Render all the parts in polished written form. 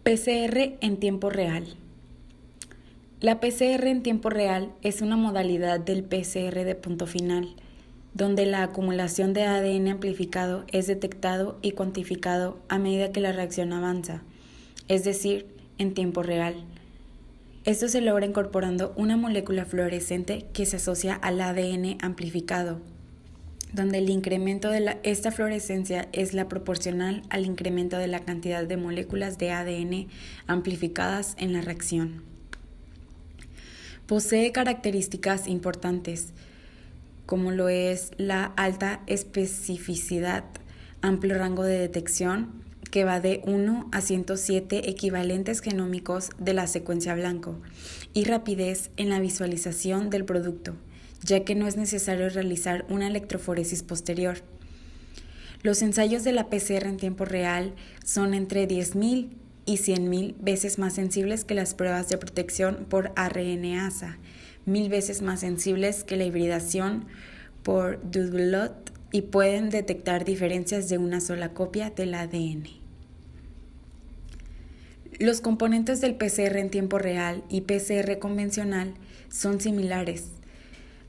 PCR en tiempo real. La PCR en tiempo real es una modalidad del PCR de punto final, donde la acumulación de ADN amplificado es detectado y cuantificado a medida que la reacción avanza, es decir, en tiempo real. Esto se logra incorporando una molécula fluorescente que se asocia al ADN amplificado, donde el incremento de esta fluorescencia es la proporcional al incremento de la cantidad de moléculas de ADN amplificadas en la reacción. Posee características importantes, como lo es la alta especificidad, amplio rango de detección, que va de 1 a 107 equivalentes genómicos de la secuencia blanco, y rapidez en la visualización del producto, ya que no es necesario realizar una electroforesis posterior. Los ensayos de la PCR en tiempo real son entre 10.000 y 100.000 veces más sensibles que las pruebas de protección por RNasa, 1.000 veces más sensibles que la hibridación por double-blot y pueden detectar diferencias de una sola copia del ADN. Los componentes del PCR en tiempo real y PCR convencional son similares.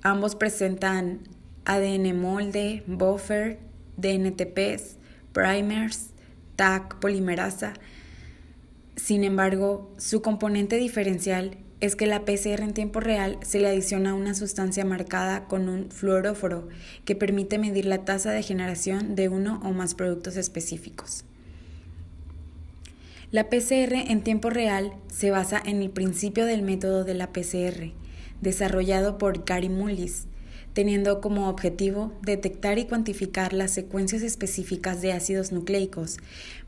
Ambos presentan ADN molde, buffer, DNTPs, primers, Taq polimerasa. Sin embargo, su componente diferencial es que la PCR en tiempo real se le adiciona una sustancia marcada con un fluoróforo que permite medir la tasa de generación de uno o más productos específicos. La PCR en tiempo real se basa en el principio del método de la PCR, desarrollado por Kary Mullis, teniendo como objetivo detectar y cuantificar las secuencias específicas de ácidos nucleicos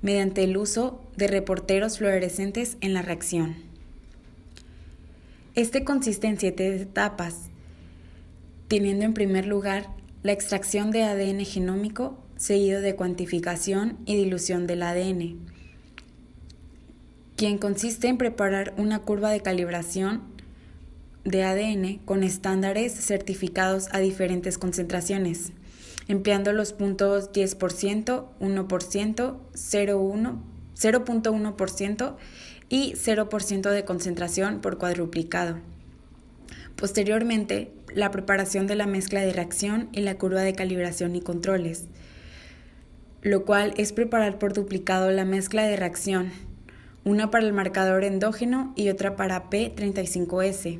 mediante el uso de reporteros fluorescentes en la reacción. Este consiste en 7 etapas, teniendo en primer lugar la extracción de ADN genómico, seguido de cuantificación y dilución del ADN, quien consiste en preparar una curva de calibración de ADN con estándares certificados a diferentes concentraciones, empleando los puntos 10%, 1%, 0.1% y 0% de concentración por cuadruplicado. Posteriormente, la preparación de la mezcla de reacción y la curva de calibración y controles, lo cual es preparar por duplicado la mezcla de reacción, una para el marcador endógeno y otra para P35S,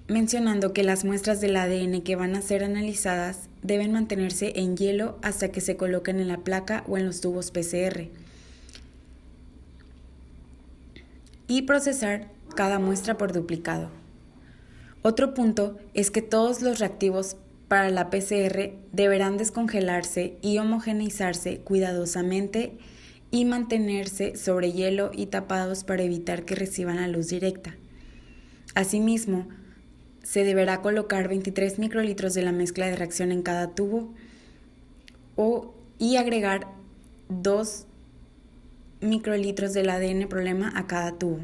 mencionando que las muestras del ADN que van a ser analizadas deben mantenerse en hielo hasta que se coloquen en la placa o en los tubos PCR y procesar cada muestra por duplicado. Otro punto es que todos los reactivos para la PCR deberán descongelarse y homogeneizarse cuidadosamente y mantenerse sobre hielo y tapados para evitar que reciban la luz directa. Asimismo, se deberá colocar 23 microlitros de la mezcla de reacción en cada tubo y agregar 2 microlitros del ADN problema a cada tubo.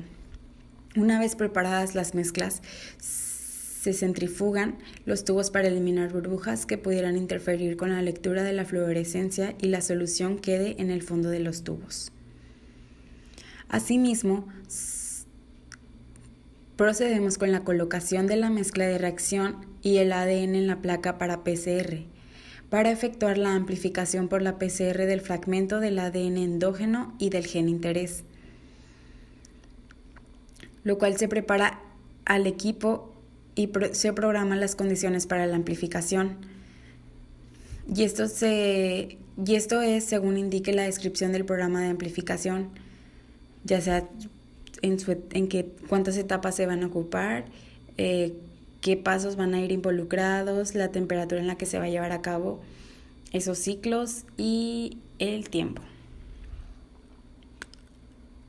Una vez preparadas las mezclas, se centrifugan los tubos para eliminar burbujas que pudieran interferir con la lectura de la fluorescencia y la solución quede en el fondo de los tubos. Asimismo, procedemos con la colocación de la mezcla de reacción y el ADN en la placa para PCR, para efectuar la amplificación por la PCR del fragmento del ADN endógeno y del gen interés, lo cual se prepara al equipo y se programan las condiciones para la amplificación. Y esto es según indique la descripción del programa de amplificación, ya sea cuántas etapas se van a ocupar, qué pasos van a ir involucrados, la temperatura en la que se va a llevar a cabo esos ciclos y el tiempo.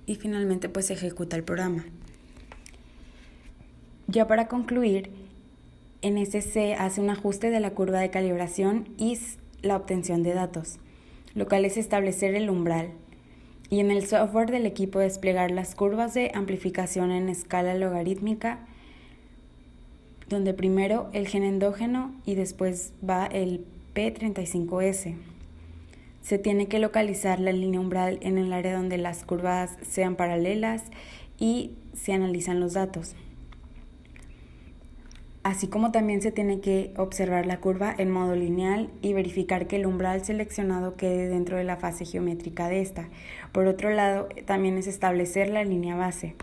Y finalmente pues se ejecuta el programa. Ya para concluir, en este se hace un ajuste de la curva de calibración y la obtención de datos, lo cual es establecer el umbral, y en el software del equipo desplegar las curvas de amplificación en escala logarítmica, donde primero el gen endógeno y después va el P35S. Se tiene que localizar la línea umbral en el área donde las curvas sean paralelas y se analizan los datos. Así como también se tiene que observar la curva en modo lineal y verificar que el umbral seleccionado quede dentro de la fase geométrica de esta. Por otro lado, también es establecer la línea base,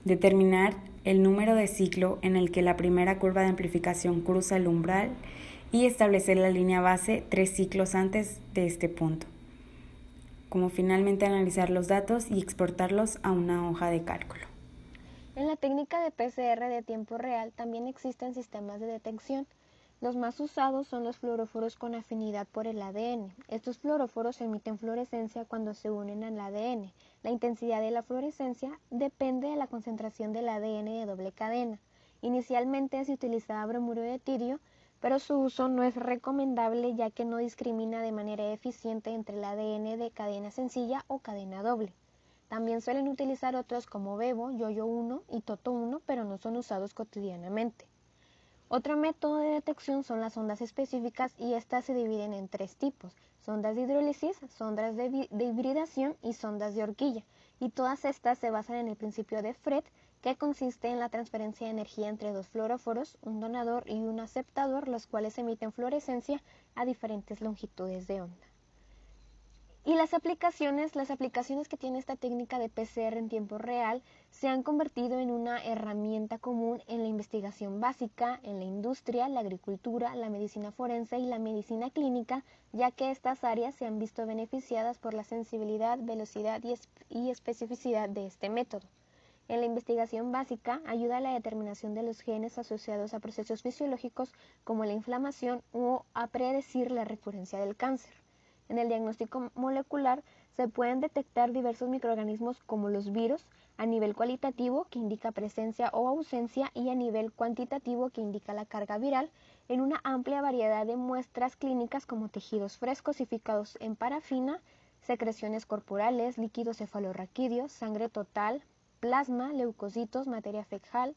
determinar el número de ciclo en el que la primera curva de amplificación cruza el umbral y establecer la línea base 3 ciclos antes de este punto. Como finalmente analizar los datos y exportarlos a una hoja de cálculo. En la técnica de PCR de tiempo real también existen sistemas de detección. Los más usados son los fluoróforos con afinidad por el ADN. Estos fluoróforos emiten fluorescencia cuando se unen al ADN. La intensidad de la fluorescencia depende de la concentración del ADN de doble cadena. Inicialmente se utilizaba bromuro de tirio, pero su uso no es recomendable ya que no discrimina de manera eficiente entre el ADN de cadena sencilla o cadena doble. También suelen utilizar otros como Bebo, Yoyo 1 y Toto 1, pero no son usados cotidianamente. Otro método de detección son las sondas específicas y estas se dividen en 3 tipos: sondas de hidrólisis, sondas de hibridación y sondas de horquilla. Y todas estas se basan en el principio de Fred, que consiste en la transferencia de energía entre 2 fluoróforos, un donador y un aceptador, los cuales emiten fluorescencia a diferentes longitudes de onda. Y las aplicaciones que tiene esta técnica de PCR en tiempo real se han convertido en una herramienta común en la investigación básica, en la industria, la agricultura, la medicina forense y la medicina clínica, ya que estas áreas se han visto beneficiadas por la sensibilidad, velocidad y especificidad de este método. En la investigación básica ayuda a la determinación de los genes asociados a procesos fisiológicos como la inflamación o a predecir la recurrencia del cáncer. En el diagnóstico molecular se pueden detectar diversos microorganismos como los virus, a nivel cualitativo que indica presencia o ausencia y a nivel cuantitativo que indica la carga viral, en una amplia variedad de muestras clínicas como tejidos frescos y fijados en parafina, secreciones corporales, líquidos cefalorraquídeos, sangre total, plasma, leucocitos, materia fecal,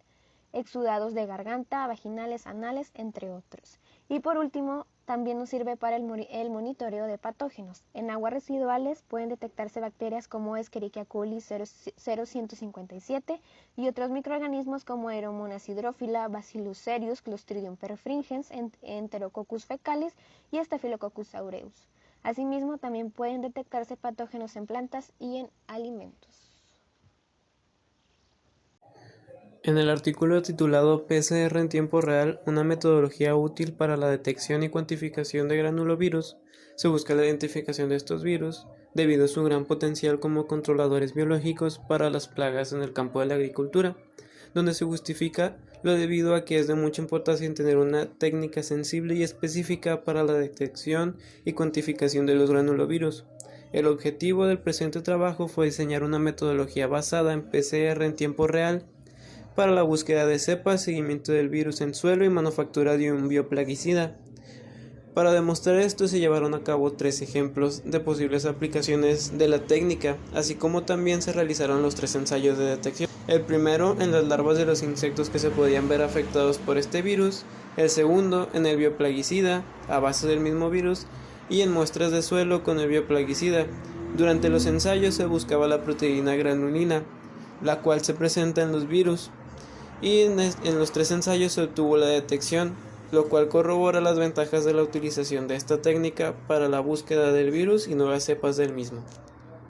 exudados de garganta, vaginales, anales, entre otros. Y por último, también nos sirve para el monitoreo de patógenos. En aguas residuales pueden detectarse bacterias como Escherichia coli 0157 y otros microorganismos como Aeromonas hydrophila, Bacillus cereus, Clostridium perfringens, Enterococcus fecalis y Staphylococcus aureus. Asimismo, también pueden detectarse patógenos en plantas y en alimentos. En el artículo titulado PCR en tiempo real, una metodología útil para la detección y cuantificación de granulovirus, se busca la identificación de estos virus debido a su gran potencial como controladores biológicos para las plagas en el campo de la agricultura, donde se justifica lo debido a que es de mucha importancia tener una técnica sensible y específica para la detección y cuantificación de los granulovirus. El objetivo del presente trabajo fue diseñar una metodología basada en PCR en tiempo real para la búsqueda de cepas, seguimiento del virus en suelo y manufactura de un bioplaguicida. Para demostrar esto se llevaron a cabo 3 ejemplos de posibles aplicaciones de la técnica, así como también se realizaron los 3 ensayos de detección. El primero en las larvas de los insectos que se podían ver afectados por este virus, el segundo en el bioplaguicida a base del mismo virus y en muestras de suelo con el bioplaguicida. Durante los ensayos se buscaba la proteína granulina, la cual se presenta en los virus, y en los 3 ensayos se obtuvo la detección, lo cual corrobora las ventajas de la utilización de esta técnica para la búsqueda del virus y nuevas cepas del mismo.